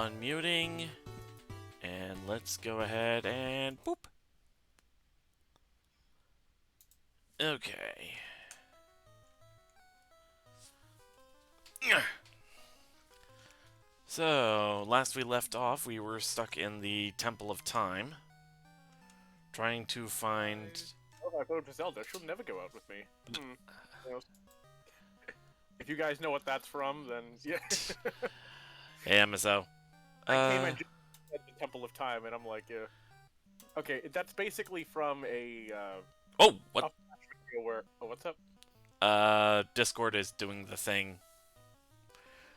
unmuting. And let's go ahead and boop. Okay. So, last we left off, we were stuck in the Temple of Time, trying to find... Oh, I voted for Zelda. She'll never go out with me. You know, if you guys know what that's from, then yeah. Hey, MSO. I came in at the Temple of Time, and I'm like, yeah. Okay, that's basically from a Oh, what? video where. Oh, what's up? Discord is doing the thing.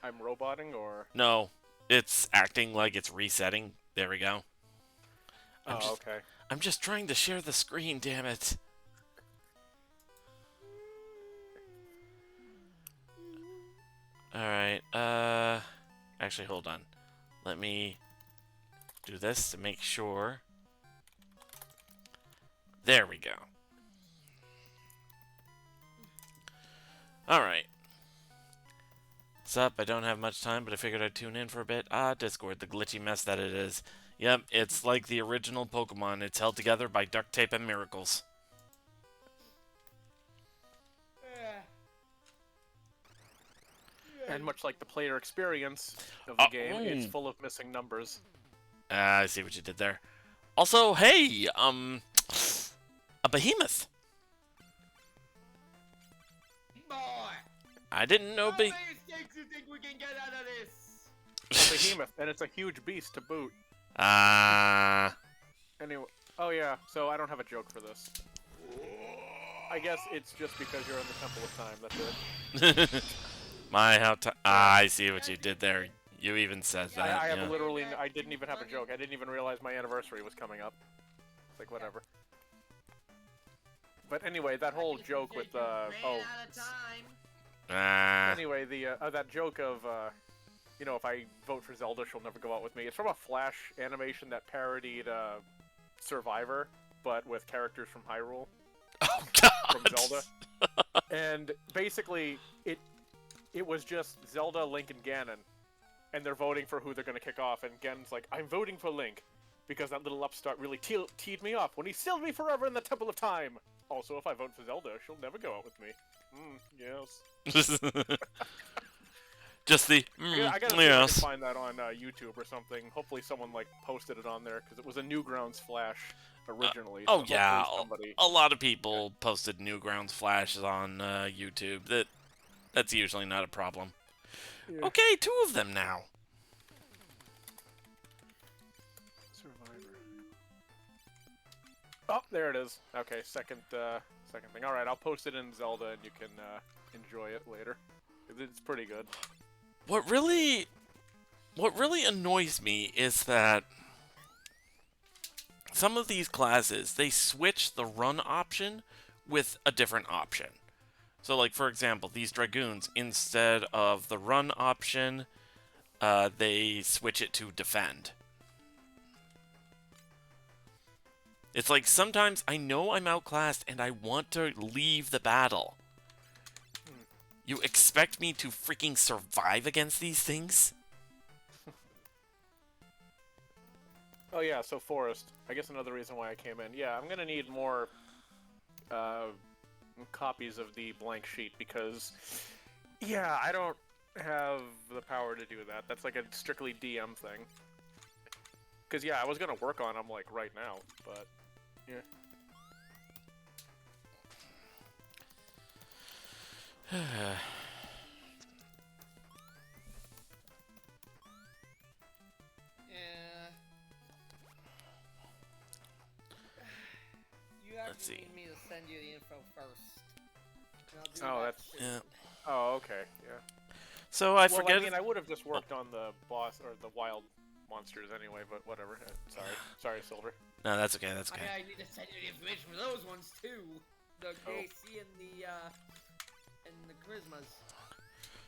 I'm roboting, or. No, it's acting like it's resetting. There we go. Okay. I'm just trying to share the screen, damn it. Alright, actually, hold on. Let me do this to make sure. There we go. Alright. What's up? I don't have much time, but I figured I'd tune in for a bit. Discord, the glitchy mess that it is. Yep, it's like the original Pokemon. It's held together by duct tape and miracles. And much like the player experience of the game, it's full of missing numbers. I see what you did there. Also, hey, a behemoth. Boy, I didn't know how many mistakes do you think we can get out of this? Behemoth, and it's a huge beast to boot. Anyway, oh yeah, so I don't have a joke for this. I guess it's just because you're in the Temple of Time, that's it. I see what you did there. You even said that. I have yeah. literally, I didn't even have a joke. I didn't even realize my anniversary was coming up. It's like, whatever. But anyway, that whole joke with, Anyway, that joke of, you know, if I vote for Zelda, she'll never go out with me. It's from a Flash animation that parodied, Survivor, but with characters from Hyrule. Oh, God! From Zelda. And basically, it was just Zelda, Link, and Ganon. And they're voting for who they're going to kick off, and Ganon's like, I'm voting for Link, because that little upstart really teed me up when he sealed me forever in the Temple of Time. Also, if I vote for Zelda, she'll never go out with me. Yes. Just the, I gotta see if I can find that on YouTube or something. Hopefully someone, like, posted it on there, because it was a Newgrounds Flash originally. Oh, so yeah, somebody... a lot of people posted Newgrounds Flashes on YouTube. That's usually not a problem. Yeah. Okay, 2 of them now. Survivor. Oh, there it is. Okay, second thing. All right, I'll post it in Zelda, and you can enjoy it later. It's pretty good. What really annoys me is that some of these classes, they switch the run option with a different option. So, like, for example, these Dragoons, instead of the run option, they switch it to defend. It's like, sometimes I know I'm outclassed and I want to leave the battle. You expect me to freaking survive against these things? Oh yeah, so Forest. I guess another reason why I came in. Yeah, I'm gonna need more, copies of the blank sheet because, yeah, I don't have the power to do that. That's like a strictly DM thing. Because, yeah, I was gonna work on them, like, right now, but, yeah. Let's see. Me to send you the info first. Oh, that's... Yeah. Oh, okay, yeah. So I forget... I mean, I would have just worked on the boss, or the wild monsters anyway, but whatever. Sorry, Silver. No, that's okay, that's okay. I need to send you the information for those ones, too. The AC and the charismas.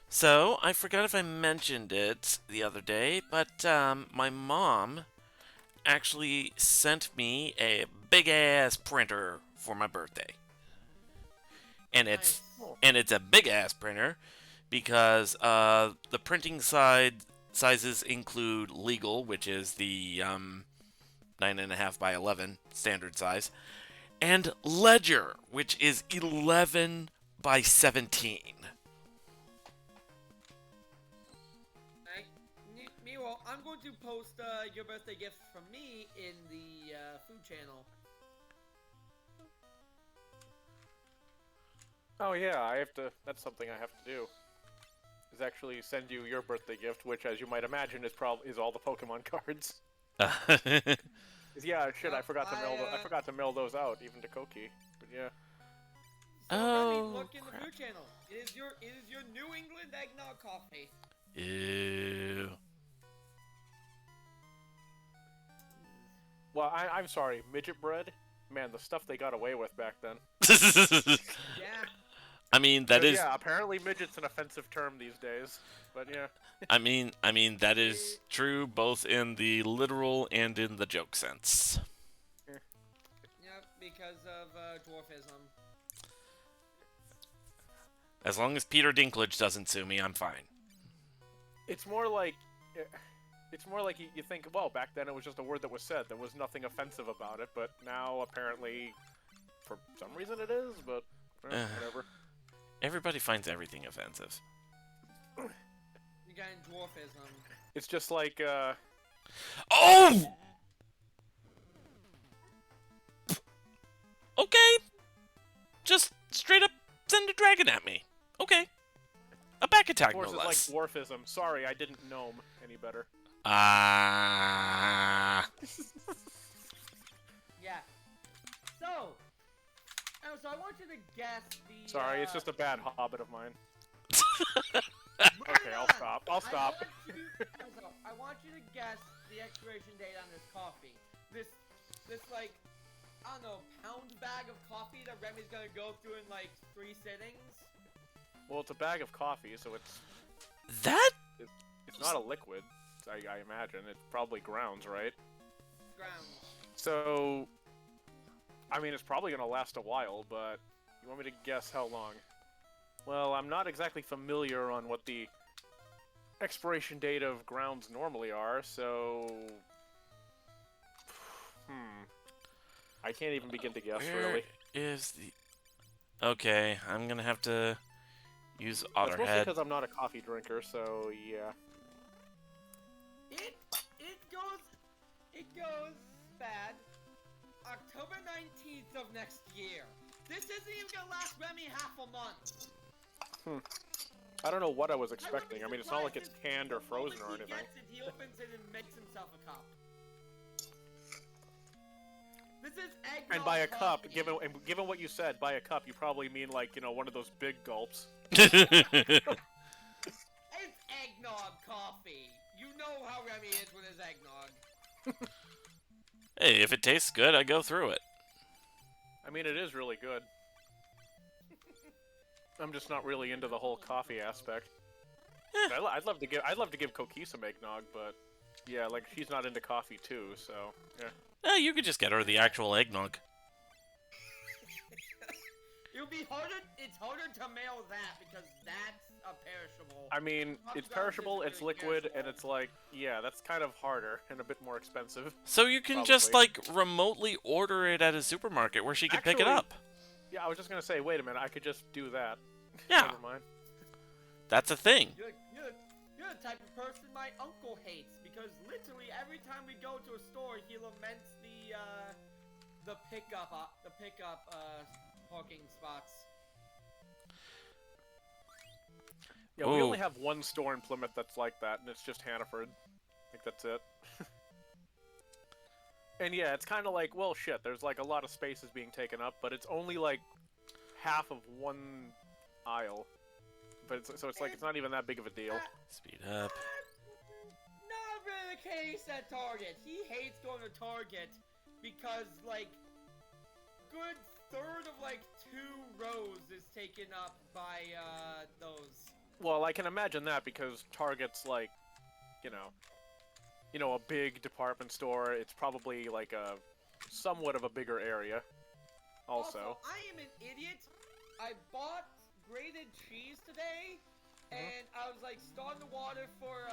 So, I forgot if I mentioned it the other day, but my mom actually sent me a big-ass printer for my birthday. And it's a big-ass printer because the printing side sizes include legal, which is the 9.5 by 11 standard size, and ledger, which is 11 by 17. Meanwhile, I'm going to post your birthday gift from me in the food channel. Oh yeah, I have to. That's something I have to do. Is actually send you your birthday gift, which, as you might imagine, is all the Pokemon cards. Yeah, shit, I forgot to mail those out even to Koki. But yeah. So Oh, Remy, look in the crap. food channel. It is your New England eggnog coffee. Ew. Well, I'm sorry, midget bread. Man, the stuff they got away with back then. Yeah. I mean, that is. Yeah, apparently midget's an offensive term these days. But yeah. I mean, that is true both in the literal and in the joke sense. Yep, because of dwarfism. As long as Peter Dinklage doesn't sue me, I'm fine. It's more like you think, well, back then it was just a word that was said. There was nothing offensive about it, but now apparently, for some reason it is. But whatever. Everybody finds everything offensive. You got in dwarfism. It's just like Oh! Okay. Just straight up send a dragon at me. Okay. A back attack, no Force is less. like dwarfism. Sorry, I didn't gnome any better. Ah. Yeah. So I want you to guess the. Sorry, it's just a bad habit of mine. Okay, I'll stop. I'll stop. I want you to guess the expiration date on this coffee. This like, I don't know, pound bag of coffee that Remy's gonna go through in like 3 sittings. Well, it's a bag of coffee, so it's not a liquid. I imagine it's probably grounds, right? Grounds. So, I mean, it's probably gonna last a while, but you want me to guess how long? Well, I'm not exactly familiar on what the expiration date of grounds normally are, so... I can't even begin to guess, Where really. is the... Okay, I'm gonna have to use That's mostly Otterhead. because I'm not a coffee drinker, so yeah. It goes bad. October 19th of next year. This isn't even gonna last Remy half a month. I don't know what I was expecting. I mean, it's not like it's canned or frozen or anything. He opens it and makes himself a cup. This is eggnog And by a cup, coffee. given what you said, by a cup, you probably mean like, you know, one of those big gulps. It's eggnog coffee. You know how Remy is with his eggnog. Hey, if it tastes good, I go through it. I mean, it is really good. I'm just not really into the whole coffee aspect. I'd love to give Koki some eggnog, but yeah, like she's not into coffee too, so yeah. You could just get her the actual eggnog. It's harder to mail that because that's a perishable. I mean, it's perishable, it's liquid, and it's like, yeah, that's kind of harder and a bit more expensive. So you can just, like, remotely order it at a supermarket where she can pick it up. Yeah, I was just gonna say, wait a minute, I could just do that. Yeah. Never mind. That's a thing. You're the type of person my uncle hates because literally every time we go to a store, he laments the pickup parking spots. Yeah, we Ooh. only have one store in Plymouth that's like that, and it's just Hannaford. I think that's it. And yeah, it's kind of like, well, shit, there's like a lot of spaces being taken up, but it's only like half of one aisle. But so it's like, it's not even that big of a deal. Speed up. Not really the case at Target. He hates going to Target because, like, good third of, like, 2 rows is taken up by, those. Well, I can imagine that because Target's like, you know, a big department store. It's probably like a somewhat of a bigger area. Also, I am an idiot. I bought grated cheese today, and I was like starting the water for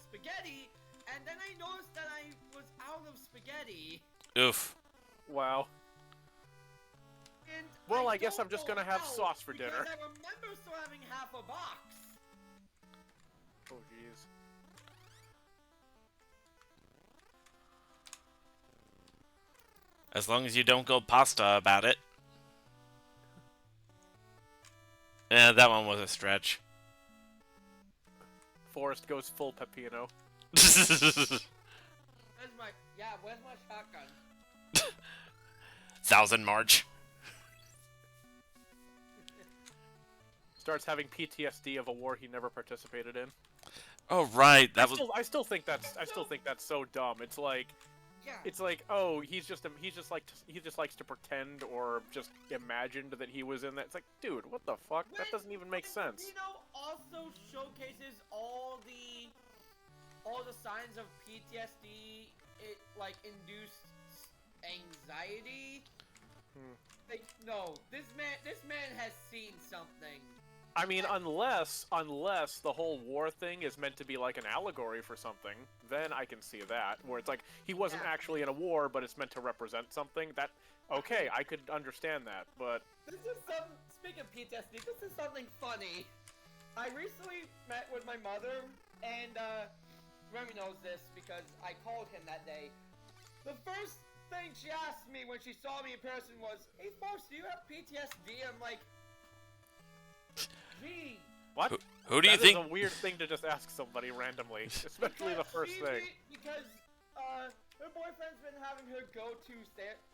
spaghetti, and then I noticed that I was out of spaghetti. Oof. Wow. And Well, I guess don't I'm just know gonna have how, sauce for dinner. Because I remember still having half a box. Oh, jeez. As long as you don't go pasta about it. Yeah, that one was a stretch. Forrest goes full pepino. Where's my shotgun? Thousand March. Starts having PTSD of a war he never participated in. Oh right, I still think that's so dumb. It's like, oh, he just likes to pretend or just imagined that he was in that. It's like, dude, what the fuck? That doesn't even make sense. Also showcases all the signs of PTSD. It like induced anxiety. Like, no, this man has seen something. I mean, unless the whole war thing is meant to be like an allegory for something, then I can see that. Where it's like he wasn't actually in a war, but it's meant to represent something. That okay, I could understand that. But speaking of PTSD, this is something funny. I recently met with my mother, and Remy knows this because I called him that day. The first thing she asked me when she saw me in person was, "Hey, Forrest, do you have PTSD?" I'm like, "Gee." What? Who do you think? That is a weird thing to just ask somebody randomly, especially the first thing. Because her boyfriend's been having her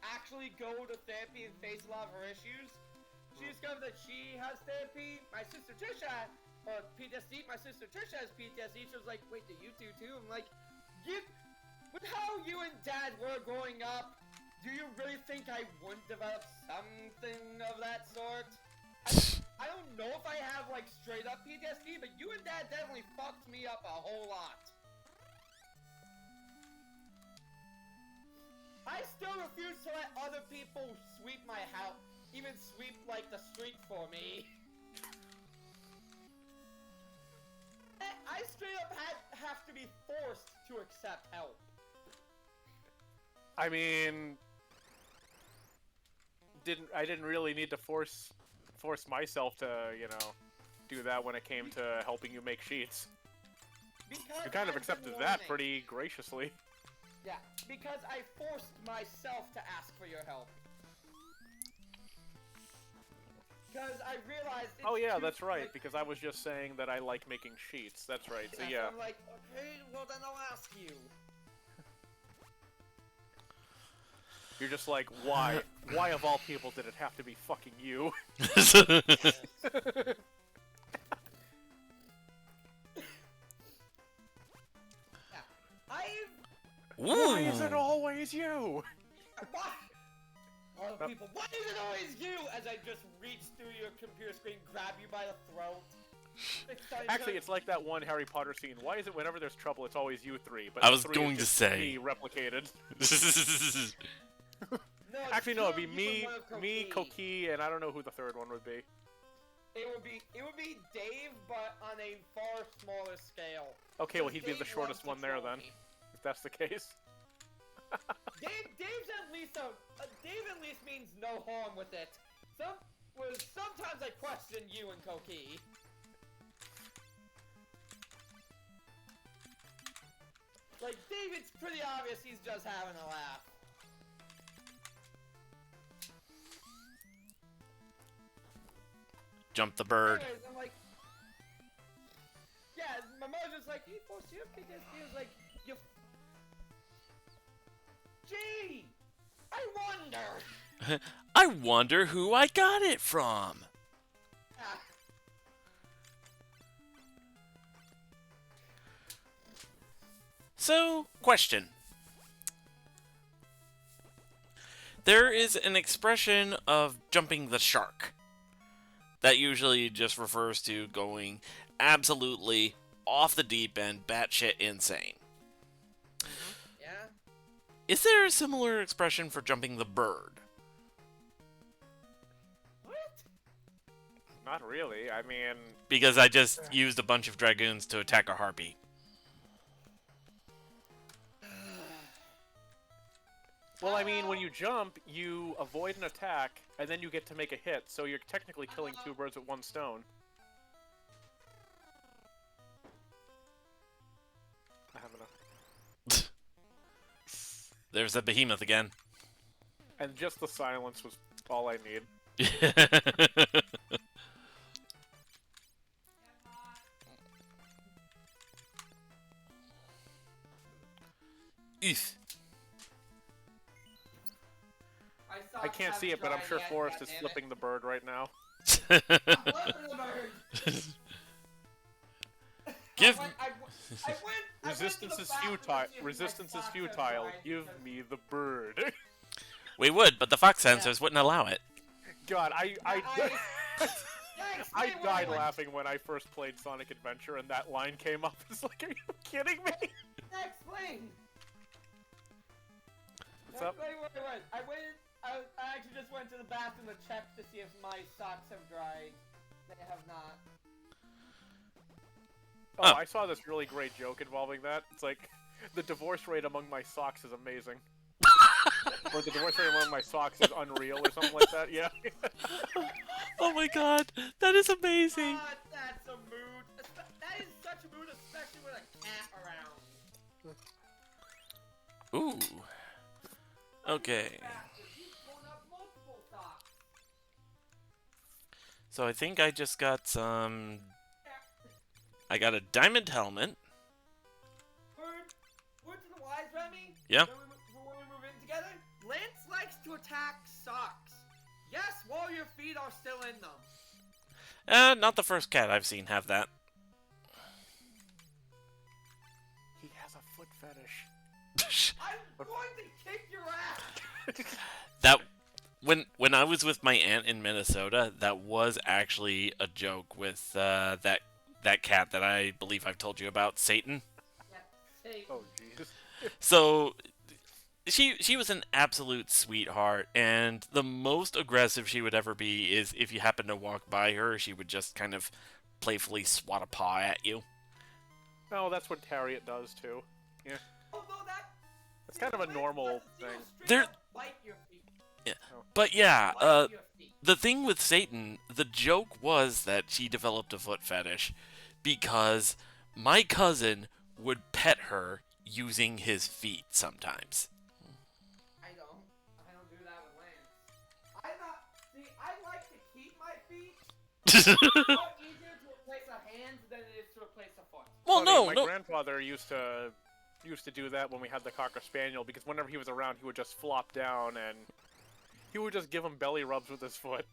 actually go to therapy and face a lot of her issues. She discovered that she has therapy. My sister Trisha, or PTSD. My sister Trisha has PTSD. She was like, "Wait, do you too?" I'm like, with how you and Dad were growing up, do you really think I wouldn't develop something of that sort? I don't know if I have, like, straight up PTSD, but you and Dad definitely fucked me up a whole lot. I still refuse to let other people sweep my house, even sweep, like, the street for me. I straight up have to be forced to accept help. I mean, I didn't really need to force myself to, do that when it came to helping you make sheets. Because you kind of accepted that pretty graciously. Yeah, because I forced myself to ask for your help. Because I realized it's oh yeah, that's right, because I was just saying that I like making sheets. That's right, so yeah. I'm like, okay, well then I'll ask you. You're just like, why? Why of all people did it have to be fucking you? Why is it always you? All the people, why is it always you? As I just reach through your computer screen, grab you by the throat. Actually, it's like that one Harry Potter scene. Why is it whenever there's trouble, it's always you three? But I was three going is to just say. me replicated. No, actually, no, it'd be me, Koki, and I don't know who the third one would be. It would be Dave, but on a far smaller scale. Okay, well he'd be the shortest one there then, if that's the case. Dave's at least Dave at least means no harm with it. Sometimes I question you and Koki. Like Dave, it's pretty obvious he's just having a laugh. Jump the bird. Anyways, I'm like, yeah, my mother's just like, "Hey, Forrest, you have PTSD?" I was like, "You." Gee, I wonder. I wonder who I got it from. Ah. So, question. There is an expression of jumping the shark. That usually just refers to going absolutely off the deep end, batshit insane. Yeah. Is there a similar expression for jumping the bird? What? Not really. I mean, Because I just used a bunch of dragoons to attack a harpy. Well, I mean, when you jump, you avoid an attack, and then you get to make a hit, so you're technically killing two birds with one stone. I have enough. There's that behemoth again. And just the silence was all I need. Eef. I can't see it, but I'm sure Forrest is flipping the bird right now. Give. Resistance is futile. Resistance is futile. Give me the bird. We would, but the fox sensors wouldn't allow it. God, I died laughing when I first played Sonic Adventure and that line came up. It's like, are you kidding me? Explain. What's up? Wait. I actually just went to the bathroom to check to see if my socks have dried. They have not. Oh, I saw this really great joke involving that. It's like, the divorce rate among my socks is amazing. Or the divorce rate among my socks is unreal, or something like that, yeah. Oh my god, that is amazing. God, that's a mood. That is such a mood, especially with a cat around. Ooh. Okay. So I think I just got some... I got a diamond helmet. Word to the wise, Remy? Yeah. When we move in together, Lance likes to attack socks. Yes, while your feet are still in them. Not the first cat I've seen have that. He has a foot fetish. I'm going to kick your ass! That when I was with my aunt in Minnesota, that was actually a joke with that cat that I believe I've told you about, Satan. Yeah, Satan. Oh, jeez. So she was an absolute sweetheart, and the most aggressive she would ever be is if you happen to walk by her, she would just kind of playfully swat a paw at you. No, that's what Harriet does too. Yeah. Although It's kind of a normal thing. There- bite your feet. Yeah. But yeah, Bite your feet. the thing with Satan, the joke was that she developed a foot fetish because my cousin would pet her using his feet sometimes. I don't do that with Lance. I like to keep my feet. It's much easier to replace a hand than it is to replace a foot. Well, Funny, no. my grandfather used to do that when we had the Cocker Spaniel, because whenever he was around, he would just flop down and he would just give him belly rubs with his foot.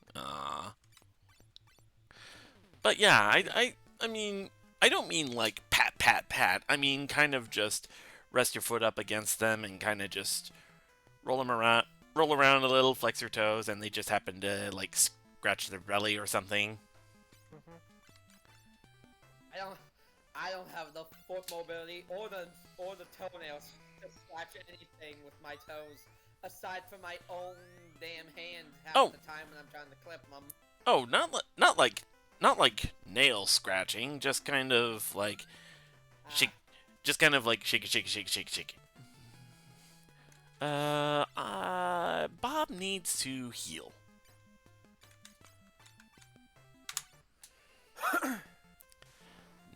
But yeah, I mean, I don't mean like pat, pat, pat. I mean kind of just rest your foot up against them and kind of just roll around a little, flex your toes, and they just happen to like scratch their belly or something. I don't have the foot mobility or the toenails to scratch anything with my toes, aside from my own damn hand half the time when I'm trying to clip them. Oh, not like nail scratching, just kind of like shake, just kind of like shake it. Bob needs to heal.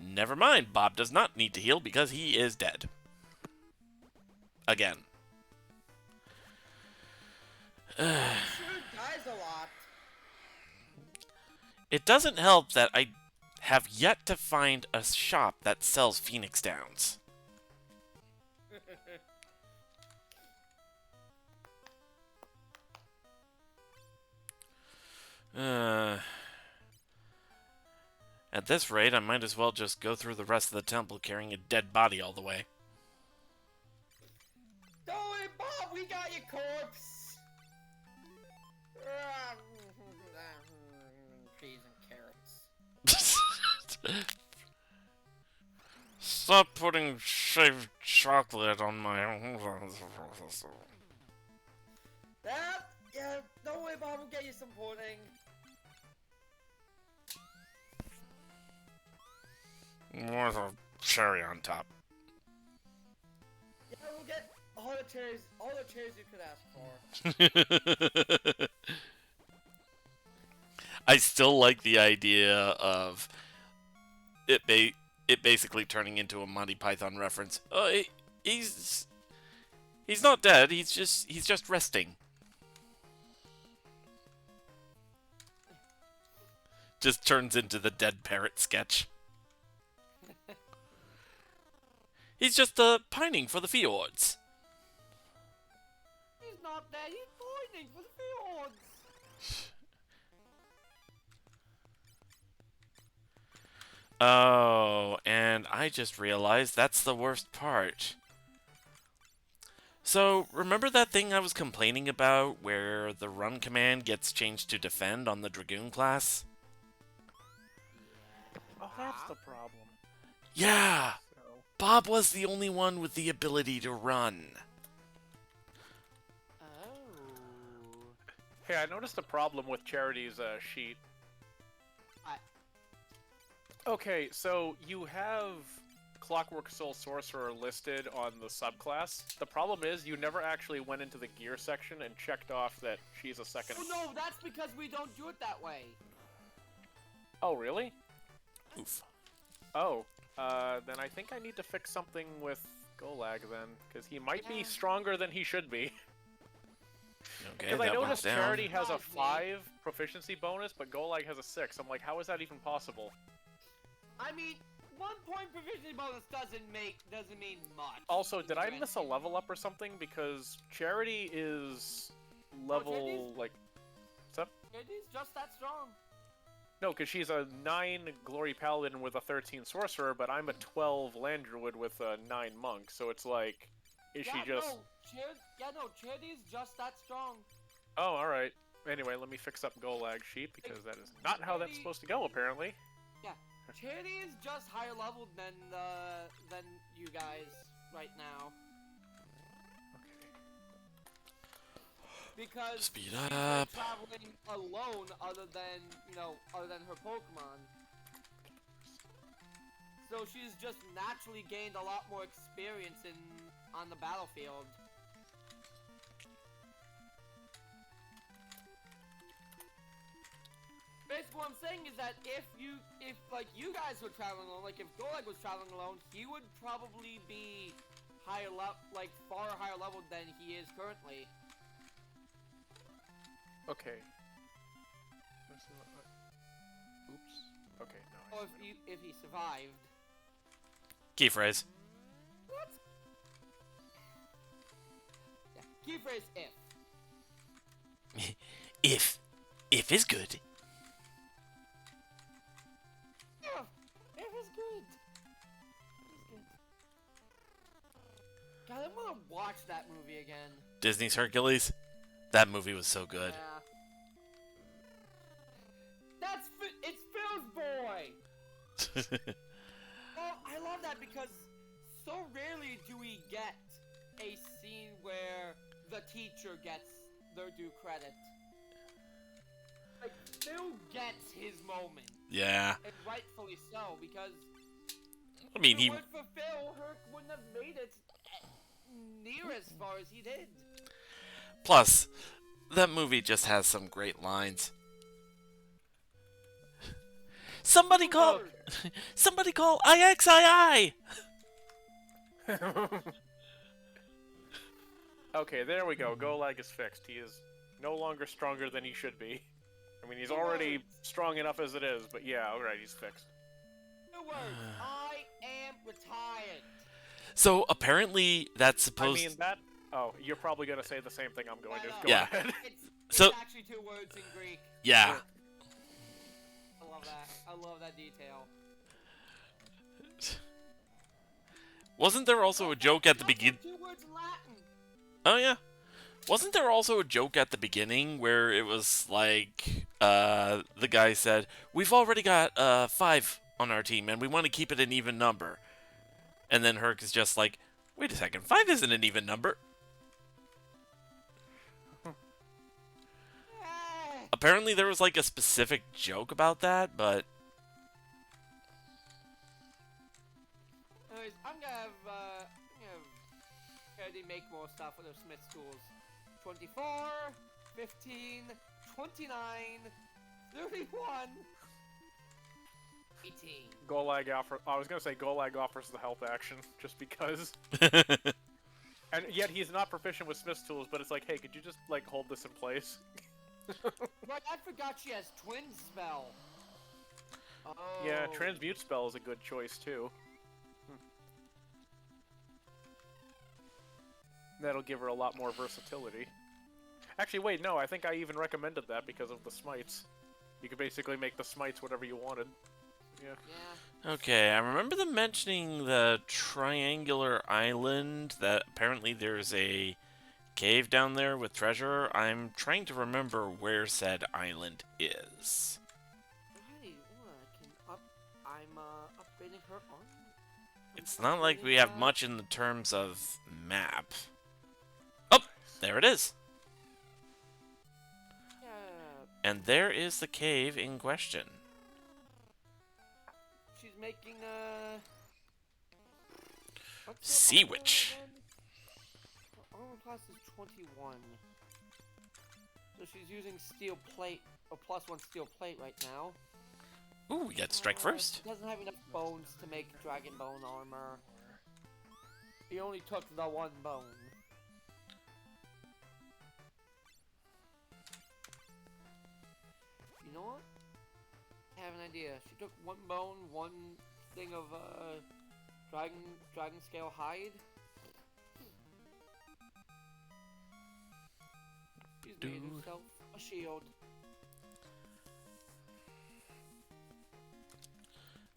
Never mind, Bob does not need to heal because he is dead. Again. Sure dies a lot. It doesn't help that I have yet to find a shop that sells Phoenix Downs. At this rate, I might as well just go through the rest of the temple carrying a dead body all the way. Don't worry, Bob, we got your corpse. Cheese and carrots. Stop putting shaved chocolate on my... Yeah, don't worry, Bob, we'll get you some pudding. With a cherry on top. Yeah, all the chairs you could ask for. I still like the idea of it basically turning into a Monty Python reference. He's he's not dead. He's just resting. Just turns into the dead parrot sketch. He's just pining for the fjords. He's not dead. He's pointing for the fjords. Oh, and I just realized that's the worst part. So, remember that thing I was complaining about where the run command gets changed to defend on the Dragoon class? Oh, that's the problem. Yeah! So, Bob was the only one with the ability to run. Oh. hey, I noticed a problem with Charity's sheet. Okay, so you have Clockwork Soul Sorcerer listed on the subclass. The problem is you never actually went into the gear section and checked off that she's a second. Oh no, that's because we don't do it that way. Oh, really? Oof. Oh, then I think I need to fix something with Golag then, because he might be Yeah. stronger than he should be. Okay, Because I that one's noticed down. Charity has a Surprise me. 5 proficiency bonus, but Golag has a 6. I'm like, how is that even possible? I mean, 1 point proficiency bonus doesn't mean much. Also, did I Grand miss a scheme. level up or something? Because Charity is level, Charity's- like... What's up? It is just that strong. No, because she's a 9 Glory Paladin with a 13 Sorcerer, but I'm a 12 Land Druid with a 9 Monk, so it's like... Is she just... No, Charity's just that strong. Oh, alright. Anyway, let me fix up Golag sheet, because that is not how that's supposed to go, apparently. Charity is just higher leveled than you guys right now. Okay. Because Speed she's been up. traveling alone other than her Pokemon. So she's just naturally gained a lot more experience on the battlefield. Basically, what I'm saying is that if you guys were traveling alone, like if Golag was traveling alone, he would probably be far higher level than he is currently. Okay. Oops. Okay, no. Or if he survived. Key phrase. What? Yeah. Key phrase if. If is good. Yeah, it was good. It was good. God, I want to watch that movie again. Disney's Hercules. That movie was so good. Yeah. It's Phil's boy. Well, I love that because so rarely do we get a scene where the teacher gets their due credit. Like, Phil gets his moment, Yeah. and rightfully so, because I mean, if he it weren't for Phil, Herc wouldn't have made it near as far as he did. plus that movie just has some great lines. Somebody call IXII. Okay, there we go. Golag is fixed. He is no longer stronger than he should be. I mean, he's already strong enough as it is, but yeah, alright, he's fixed. 2 words. I am retired. So apparently that's I supposed. mean, that... Oh, you're probably gonna say the same thing I'm going to. Go Yeah. ahead. It's So- actually 2 words in Greek. Yeah. I love that. I love that detail. Wasn't there also a joke at the beginning? 2 words in Latin. Oh yeah. Wasn't there also a joke at the beginning where it was like the guy said, "We've already got 5 on our team and we want to keep it an even number." And then Herc is just like, "Wait a second, 5 isn't an even number." Ah. Apparently there was like a specific joke about that, but Anyways, I'm gonna have Charity make more stuff with their smith's tools. 24, 15, 29, 31, 18. Golag offer. I was gonna say Golag offers the health action just because, and yet he's not proficient with Smith's tools. But it's like, hey, could you just like hold this in place? Right, I forgot she has twin spell. Oh. Yeah, transmute spell is a good choice too. That'll give her a lot more versatility. Actually, wait, no, I think I even recommended that because of the smites. You could basically make the smites whatever you wanted. Yeah. Yeah. Okay, I remember them mentioning the triangular island, that apparently there's a cave down there with treasure. I'm trying to remember where said island is. Hey, I'm upgrading her armor. It's not like we have much in the terms of map. Oh, there it is. Yeah. And there is the cave in question. She's making what's her Sea armor Witch. again? Her armor class is 21. So she's using steel plate, or +1 steel plate right now. Ooh, we got strike first. She doesn't have enough bones to make dragon bone armor. He only took the 1 bone. You know what? I have an idea. She took 1 bone, 1 thing of dragon scale hide. She's made herself a shield.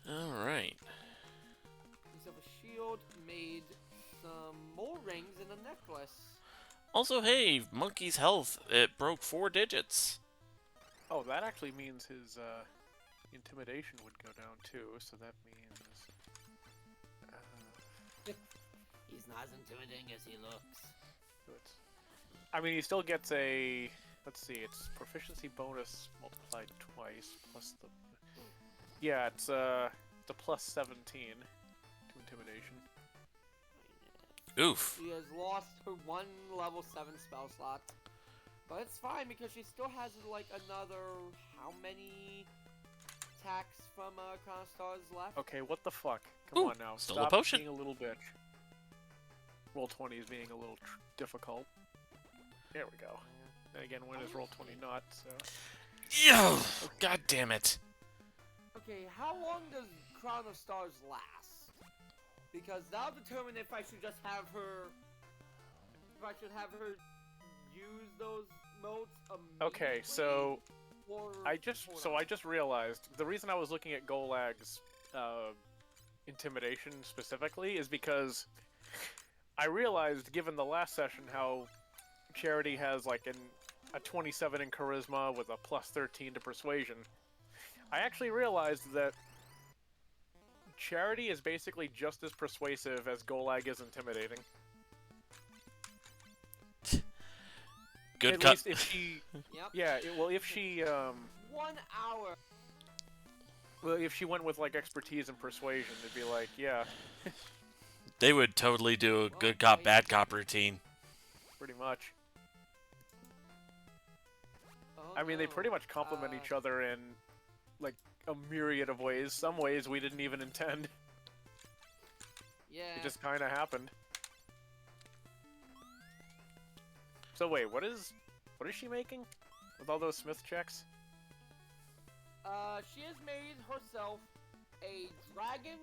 Alright. Herself a shield, made some more rings and a necklace. Also, hey, Monkey's health, it broke 4 digits. Oh, that actually means his intimidation would go down too. So that means. He's not as intimidating as he looks. I mean, he still gets a. Let's see, it's proficiency bonus multiplied twice plus the. Yeah, it's a plus 17 to intimidation. Oof. She has lost her 1 level 7 spell slot. But it's fine because she still has like another how many attacks from Crown of Stars left? Okay, what the fuck? Come Ooh, on now, stole a stop potion. being a little bitch. Roll 20 is being a little difficult. There we go. And again, when is roll 20 not? So. Yo! God damn it. Okay, how long does Crown of Stars last? Because that'll determine if I should just have her. If I should have her use those modes immediately. Okay, so or I just realized the reason I was looking at Golag's intimidation specifically is because I realized, given the last session, how Charity has like a 27 in charisma with a plus 13 to persuasion. I actually realized that Charity is basically just as persuasive as Golag is intimidating. Good At cut. least if she, Yep. yeah, well, if she, 1 hour. well, if she went with like expertise and persuasion, it'd be like, yeah, They would totally do a good cop, bad cop routine. pretty much. Oh, I mean, they no. pretty much complement each other in like a myriad of ways. Some ways we didn't even intend. Yeah. It just kind of happened. So wait, what is she making with all those Smith checks? She has made herself a dragon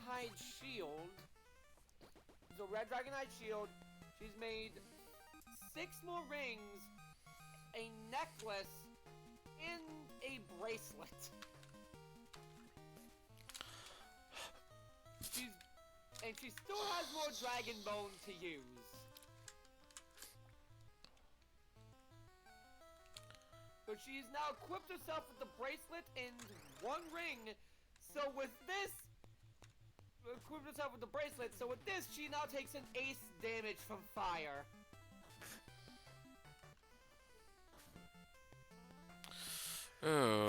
hide shield. So red dragon hide shield. She's made 6 more rings, a necklace, and a bracelet. She still has more dragon bone to use. So she's now equipped herself with the bracelet and 1 ring. So with this, equipped herself with the bracelet. So with this, she now takes an ace damage from fire. Oh.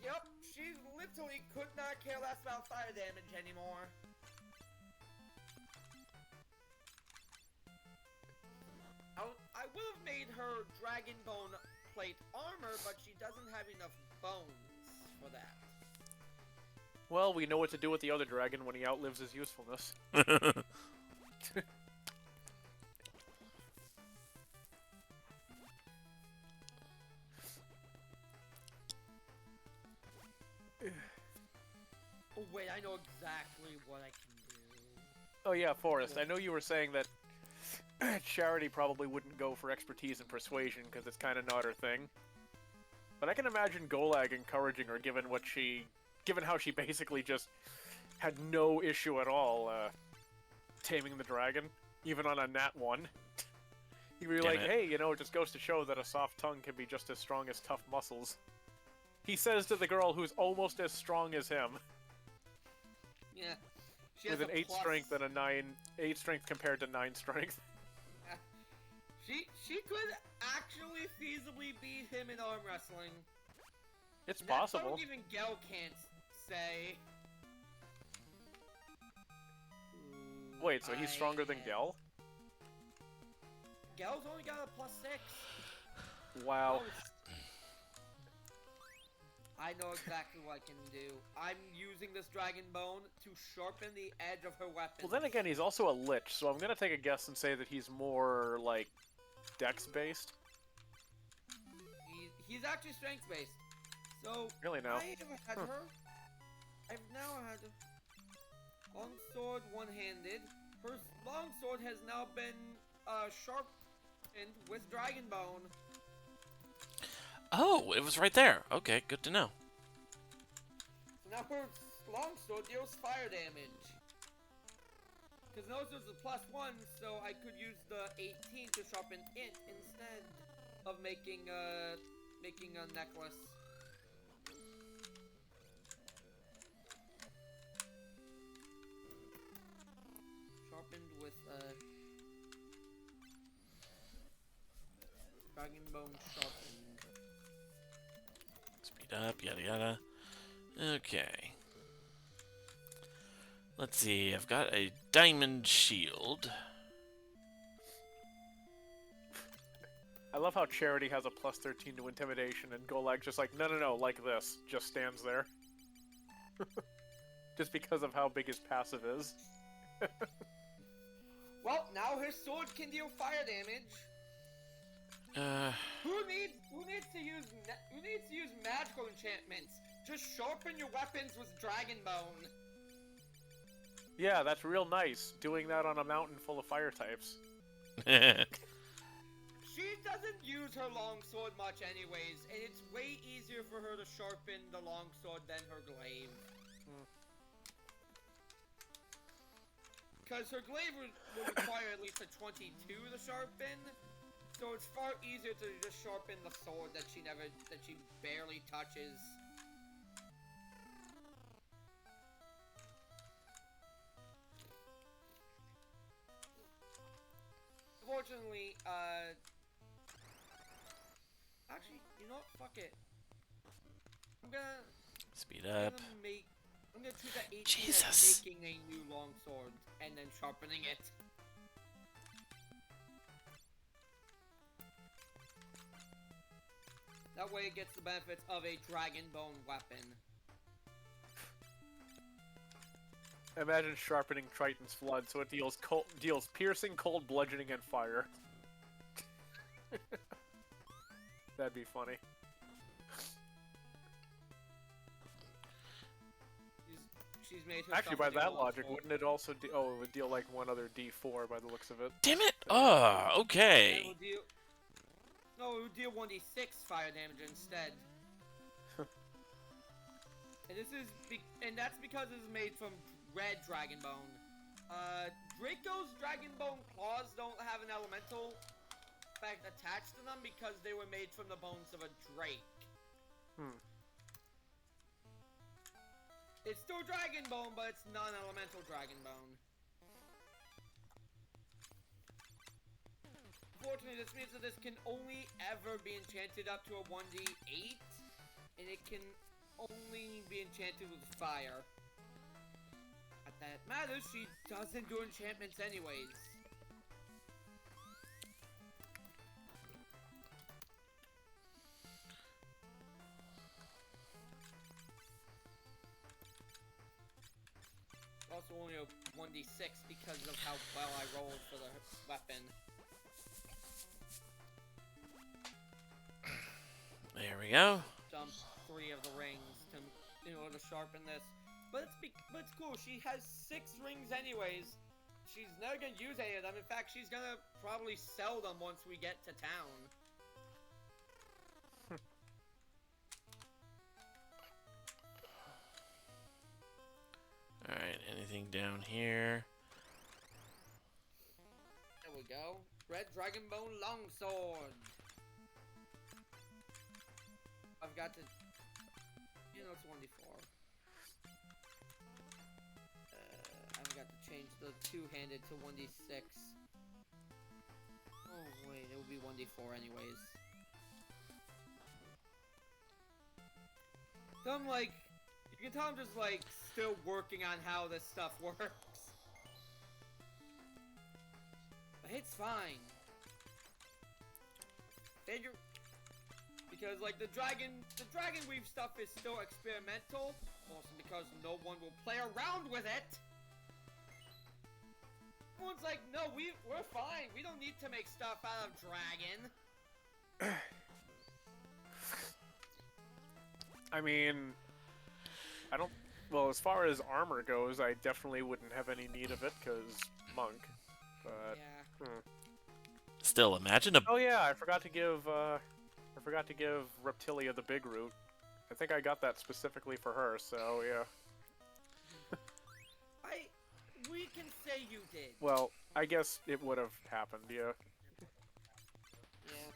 Yep, she literally could not care less about fire damage anymore. I would have made her Dragon Bone plate armor, but she doesn't have enough bones for that. Well, we know what to do with the other dragon when he outlives his usefulness. Oh wait, I know exactly what I can do. Oh yeah, Forrest, I know you were saying that Charity probably wouldn't go for expertise and persuasion because it's kind of not her thing. But I can imagine Golag encouraging her given how she basically just had no issue at all taming the dragon, even on a nat 1. He'd be like, hey, you know, it just goes to show that a soft tongue can be just as strong as tough muscles. He says to the girl who's almost as strong as him. Yeah. She With has an a 8 plus. strength and a 8 strength compared to 9 strength. She could actually feasibly beat him in arm wrestling. It's That's possible. something even Gel can't say. Wait, so he's stronger than Gel? Gel's only got a +6. Wow. I know exactly what I can do. I'm using this Dragon Bone to sharpen the edge of her weapon. Well, then again, he's also a Lich, so I'm gonna take a guess and say that he's more, like, Dex-based. He's actually strength-based. So, Really now? I have had her. I've now had longsword one-handed. Her longsword has now been sharpened with Dragon Bone. Oh, it was right there. Okay, good to know. So now her longsword deals fire damage. Because notice there's a +1, so I could use the 18 to sharpen it instead of making a necklace. Sharpened with Dragon Bone sharpened. Speed up, yada yada. Okay. Let's see, I've got a diamond shield. I love how Charity has a +13 to Intimidation, and Golag's just like, no, like this. Just stands there. Just because of how big his passive is. Well, now his sword can deal fire damage. Who needs to use magical enchantments? Just sharpen your weapons with Dragon Bone. Yeah, that's real nice, doing that on a mountain full of fire types. She doesn't use her longsword much anyways, and it's way easier for her to sharpen the longsword than her glaive. Because her glaive would require at least a 22 to sharpen, so it's far easier to just sharpen the sword that she barely touches. Fortunately, actually, you know what? Fuck it. I'm gonna Speed up. I'm gonna choose that 18 Jesus. as making a new longsword and then sharpening it. That way it gets the benefits of a Dragon Bone weapon. Imagine sharpening Triton's Flood, so it deals piercing, cold, bludgeoning, and fire. That'd be funny. She's made herself Actually, by a new that logic, longsword. wouldn't it also it would deal like one other D4 by the looks of it? Damn it! Oh, And okay. it would deal 1d6 fire damage instead. And that's because it's made from red Dragon Bone. Draco's Dragon Bone claws don't have an elemental effect attached to them because they were made from the bones of a drake. It's still Dragon Bone, but it's non-elemental Dragon Bone. Unfortunately, this means that this can only ever be enchanted up to a 1d8, and it can only be enchanted with fire. Not that it matters, she doesn't do enchantments anyways. Also only a 1d6 because of how well I rolled for the weapon. There we go. Dump 3 of the rings in order to sharpen this. But it's cool. She has 6 rings anyways. She's never gonna use any of them. In fact, she's gonna probably sell them once we get to town. Alright, anything down here? There we go. Red Dragonbone Longsword. I've got to... You know, it's 1d4. I've got to change the two-handed to 1d6. Oh, wait, it will be 1d4 anyways. So I'm like... You can tell I'm just, like, still working on how this stuff works. But it's fine. Figure... Because, like, the Dragon Weave stuff is still experimental. Also because no one will play around with it. Everyone's like, no, we're fine. We don't need to make stuff out of dragon. I mean, I don't... Well, as far as armor goes, I definitely wouldn't have any need of it, because monk. But... Yeah. Still, imagine a... Oh yeah, I forgot to give Reptilia the big root. I think I got that specifically for her, so yeah. We can say you did. Well, I guess it would have happened, yeah. Yeah.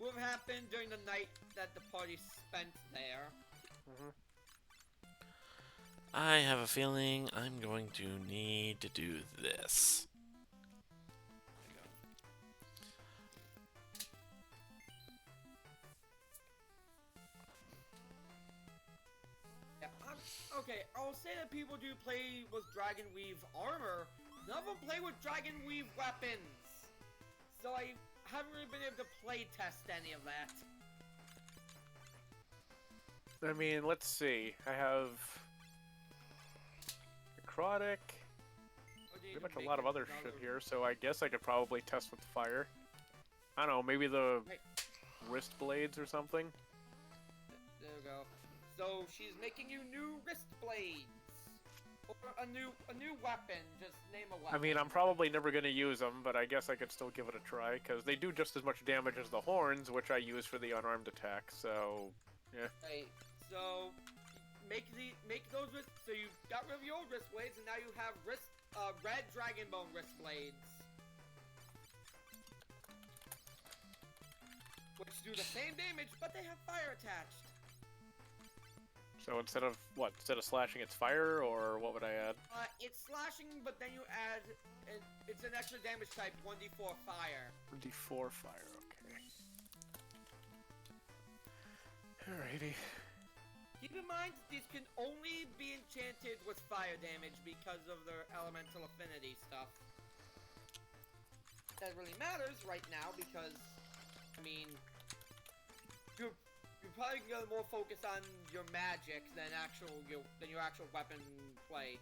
Would have happened during the night that the party spent there. I have a feeling I'm going to need to do this. Yeah, okay, I'll say that people do play with Dragon Weave armor. None of them play with Dragon Weave weapons. So I haven't really been able to play test any of that. I mean, let's see. I have... Necrotic... Pretty much a lot of other shit here, so I guess I could probably test with fire. I don't know, maybe the wrist blades or something? There we go. So she's making you new wrist blades. Or a new weapon, just name a weapon. I mean, I'm probably never going to use them, but I guess I could still give it a try, because they do just as much damage as the horns, which I use for the unarmed attack, so... Yeah. Right, so... Make those wrist... So you got rid of your old wrist blades, and now you have red Dragonbone wrist blades. Which do the same damage, but they have fire attached. So instead of, what? Instead of slashing, it's fire, or what would I add? It's slashing, but then you add... It's an extra damage type, 1d4 fire. 1d4 fire, okay. Alrighty. Keep in mind, these can only be enchanted with fire damage because of their elemental affinity stuff. That really matters right now because, I mean, you're probably gonna more focus on your magic than your actual weapon play.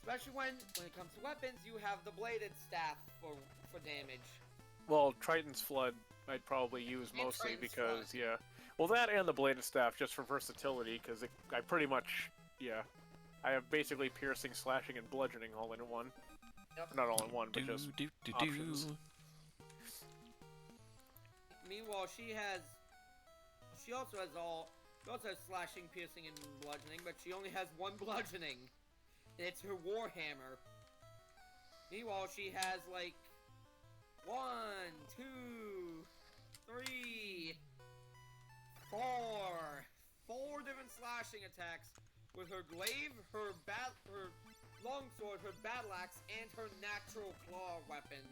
Especially when it comes to weapons, you have the bladed staff for damage. Well, Triton's Flood I'd probably use And mostly Triton's because, Flood. yeah. Well, that and the bladed staff just for versatility, because I pretty much, yeah. I have basically piercing, slashing, and bludgeoning all in one. Yep. Not all in one, but just options. Meanwhile, she also has slashing, piercing, and bludgeoning, but she only has one bludgeoning. And it's her Warhammer. Meanwhile, she has like 1, 2, 3, 4 different slashing attacks with her glaive, her longsword, her battle axe, and her natural claw weapon.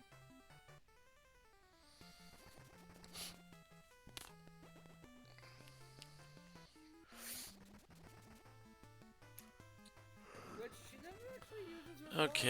Which she never actually uses her Okay.